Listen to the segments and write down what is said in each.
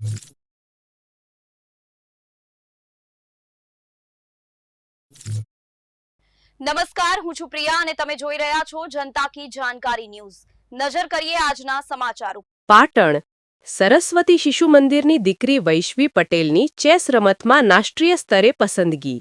નમસ્કાર, હું છું પ્રિયા અને તમે જોઈ રહ્યા છો જનતા કી જાણકારી ન્યૂઝ। નજર કરીએ આજના સમાચાર ઉપર। પાટણ સરસ્વતી શિશુ મંદિરની દીકરી વૈશ્વી પટેલની ચેસ રમતમાં રાષ્ટ્રીય સ્તરે પસંદગી।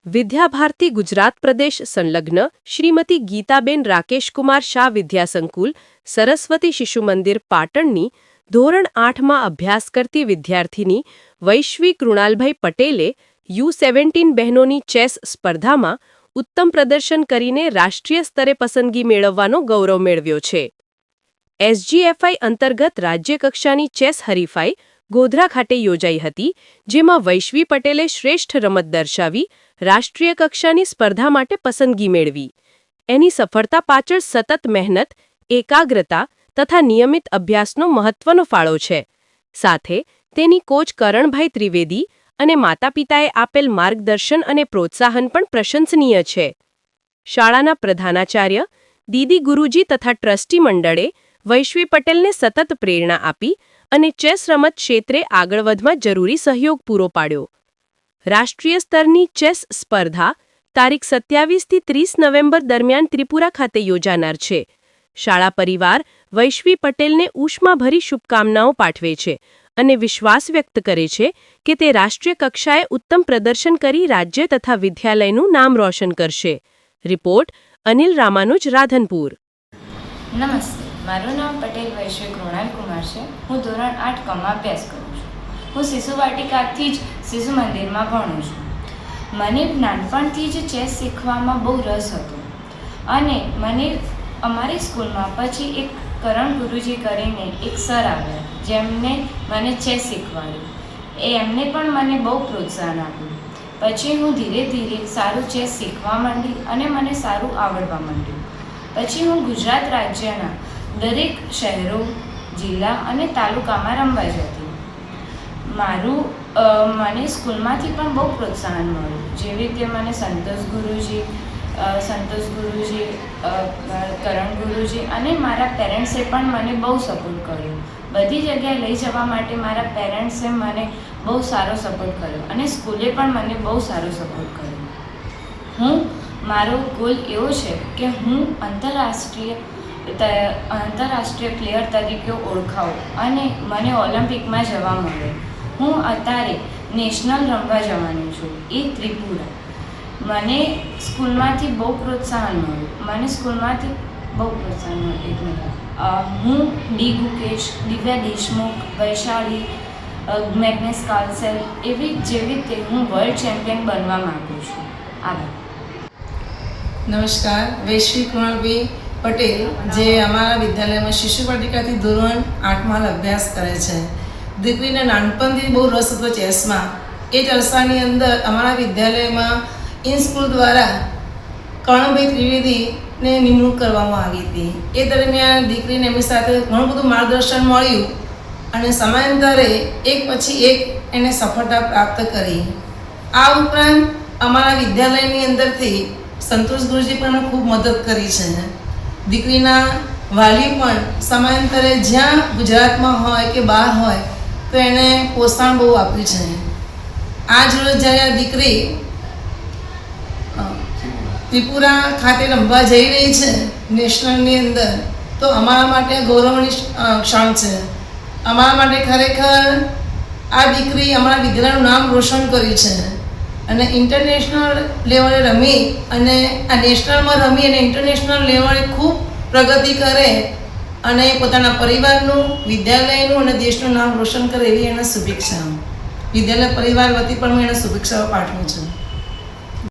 વિદ્યાભારતી ગુજરાત પ્રદેશ સંલગ્ન શ્રીમતી ગીતાબેન રાકેશકુમાર શાહ વિદ્યાસંકુલ સરસ્વતી શિશુ મંદિર પાટણની ધોરણ 8માં અભ્યાસ કરતી વિદ્યાર્થીની વૈશ્વી કૃણાલભાઈ પટેલે U17 બહેનોની ચેસ સ્પર્ધામાં ઉત્તમ પ્રદર્શન કરીને રાષ્ટ્રીય સ્તરે પસંદગી મેળવવાનો ગૌરવ મેળવ્યો છે। SGFI અંતર્ગત રાજ્યકક્ષાની ચેસ હરીફાઈ ગોધરા ખાતે યોજાઈ હતી, જેમાં વૈશ્વી પટેલે શ્રેષ્ઠ રમત દર્શાવી રાષ્ટ્રીય કક્ષાની સ્પર્ધા માટે પસંદગી મેળવી। એની સફળતા પાછળ સતત મહેનત, એકાગ્રતા તથા નિયમિત અભ્યાસનો મહત્વનો ફાળો છે। સાથે તેની કોચ કરણભાઈ ત્રિવેદી અને માતાપિતાએ આપેલ માર્ગદર્શન અને પ્રોત્સાહન પણ પ્રશંસનીય છે। શાળાના પ્રધાનાચાર્ય, દીદી ગુરુજી તથા ટ્રસ્ટી મંડળે વૈશ્વી પટેલને સતત પ્રેરણા આપી અને ચેસ રમત ક્ષેત્રે આગળ વધવા જરૂરી સહયોગ પૂરો પાડ્યો। રાષ્ટ્રીય સ્તરની ચેસ સ્પર્ધા તારીખ 27થી 30 નવેમ્બર દરમિયાન ત્રિપુરા ખાતે યોજાનાર છે। શાળા પરિવાર વૈશ્વી પટેલને ઉષ્માભરી શુભકામનાઓ પાઠવે છે અને વિશ્વાસ વ્યક્ત કરે છે કે તે રાષ્ટ્રીય કક્ષાએ ઉત્તમ પ્રદર્શન કરી રાજ્ય તથા વિદ્યાલયનું નામ રોશન કરશે। રિપોર્ટ અનિલ રામાનુજ, રાધનપુર। નમસ્તે, મારું નામ પટેલ વૈશ્વી કૃણાલ કુમાર છે। હું ધોરણ 8 કમાં અભ્યાસ કરું છું। હું શિશુ વાટિકાથી જ શિશુ મંદિરમાં ભણું છું। મને નાનપણથી જ ચેસ શીખવામાં બહુ રસ હતો અને મને અમારી સ્કૂલમાં પછી એક કરણ ગુરુજી કરીને એક સર આવ્યા, જેમને મને ચેસ શીખવાડ્યું। એમને પણ મને બહુ પ્રોત્સાહન આપ્યું। પછી હું ધીરે ધીરે સારું ચેસ શીખવા માંડી અને મને સારું આવડવા માંડ્યું। પછી હું ગુજરાત રાજ્યના દરેક શહેરો, જિલ્લા અને તાલુકામાં રમવા જતી। મને સ્કૂલમાંથી પણ બહુ પ્રોત્સાહન મળ્યું, જેવી રીતે મને સંતોષ ગુરુજી, કરણ ગુરુજી અને મારા પેરેન્ટ્સે પણ મને બહુ સપોર્ટ કર્યો। બધી જગ્યાએ લઈ જવા માટે મારા પેરેન્ટ્સે મને બહુ સારો સપોર્ટ કર્યો અને સ્કૂલે પણ મને બહુ સારો સપોર્ટ કર્યો। મારો ગોલ એવો છે કે હું આંતરરાષ્ટ્રીય પ્લેયર તરીકે ઓળખાઉં અને મને ઓલિમ્પિકમાં જવા મળે। હું અત્યારે નેશનલ રમવા જવાની છું, એ ત્રિપુરા। મને સ્કૂલમાંથી બહુ પ્રોત્સાહન મળ્યું। હું ડી ગુકેશ, દિવ્યા દેશમુખ, વૈશાલી, મેગ્નેસ કાર્લસેલ જેવી રીતે હું વર્લ્ડ ચેમ્પિયન બનવા માગું છું। આભાર। નમસ્કાર, વૈશ્વી કૃણાલભાઈ પટેલ જે અમારા વિદ્યાલયમાં શિશુ વાટિકાથી ધોરણ 8માં અભ્યાસ કરે છે। દીકરીને નાનપણથી બહુ રસ હતો ચેસમાં। એ જ અરસાની અંદર અમારા વિદ્યાલયમાં ઇન સ્કૂલ દ્વારા કરણભાઈ ત્રિવેદીને નિમણૂક કરવામાં આવી હતી। એ દરમિયાન દીકરીને એમની સાથે ઘણું બધું માર્ગદર્શન મળ્યું અને સમયાંતરે એક પછી એક એને સફળતા પ્રાપ્ત કરી। આ ઉપરાંત અમારા વિદ્યાલયની અંદરથી સંતોષ ગુરુજી પણ ખૂબ મદદ કરી છે। દીકરીના વાલી પણ સમયાંતરે જ્યાં ગુજરાતમાં હોય કે બહાર હોય તો એને પ્રોત્સાહન બહુ આપ્યું છે। આજ રોજ જ્યારે આ દીકરી ત્રિપુરા ખાતે રમવા જઈ રહી છે નેશનલની અંદર, તો અમારા માટે ગૌરવની ક્ષણ છે। અમારા માટે ખરેખર આ દીકરી અમારા વિદ્યાલયનું નામ રોશન કર્યું છે અને ઇન્ટરનેશનલ લેવલે રમી અને આ નેશનલમાં રમી અને ઇન્ટરનેશનલ લેવલે ખૂબ પ્રગતિ કરે અને પોતાના પરિવારનું, વિદ્યાલયનું અને દેશનું નામ રોશન કરે એવી એને શુભેચ્છાઓ। વિદ્યાલય પરિવાર વતી પણ હું એને શુભેચ્છાઓ પાઠવું છું।